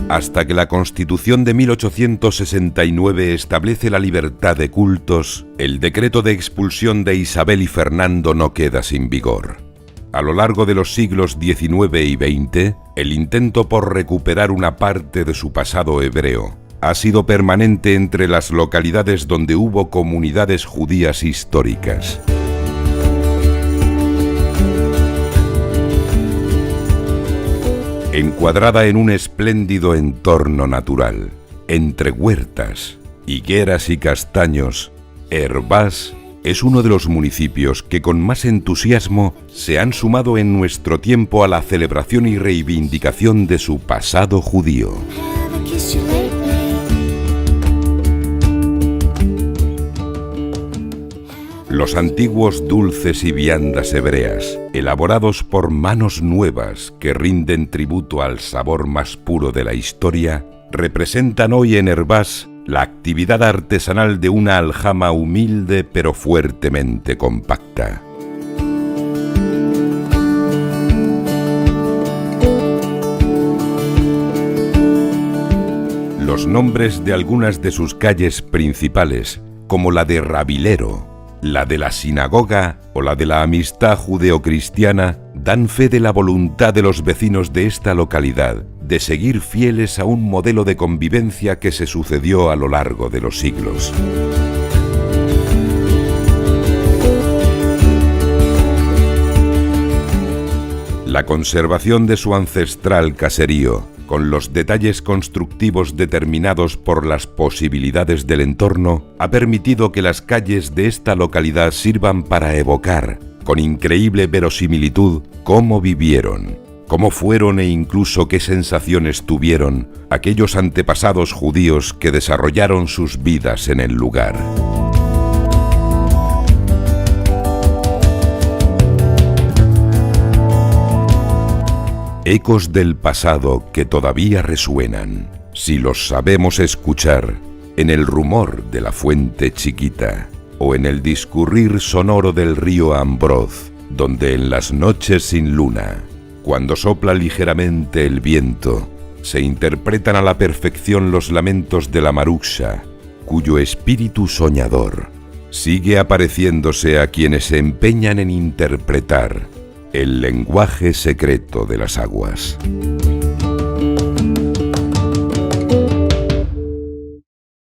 Hasta que la Constitución de 1869 establece la libertad de cultos, el decreto de expulsión de Isabel y Fernando no queda sin vigor. A lo largo de los siglos XIX y XX, el intento por recuperar una parte de su pasado hebreo ha sido permanente entre las localidades donde hubo comunidades judías históricas. Encuadrada en un espléndido entorno natural, entre huertas, higueras y castaños, Hervás es uno de los municipios que con más entusiasmo se han sumado en nuestro tiempo a la celebración y reivindicación de su pasado judío. Los antiguos dulces y viandas hebreas, elaborados por manos nuevas que rinden tributo al sabor más puro de la historia, representan hoy en Hervás la actividad artesanal de una aljama humilde pero fuertemente compacta. Los nombres de algunas de sus calles principales, como la de Rabilero, la de la Sinagoga o la de la Amistad Judeocristiana, dan fe de la voluntad de los vecinos de esta localidad de seguir fieles a un modelo de convivencia que se sucedió a lo largo de los siglos. La conservación de su ancestral caserío, con los detalles constructivos determinados por las posibilidades del entorno, ha permitido que las calles de esta localidad sirvan para evocar, con increíble verosimilitud, cómo vivieron, cómo fueron e incluso qué sensaciones tuvieron aquellos antepasados judíos que desarrollaron sus vidas en el lugar. Ecos del pasado que todavía resuenan, si los sabemos escuchar, en el rumor de la fuente chiquita o en el discurrir sonoro del río Ambroz, donde en las noches sin luna, cuando sopla ligeramente el viento, se interpretan a la perfección los lamentos de la Maruksha, cuyo espíritu soñador sigue apareciéndose a quienes se empeñan en interpretar el lenguaje secreto de las aguas.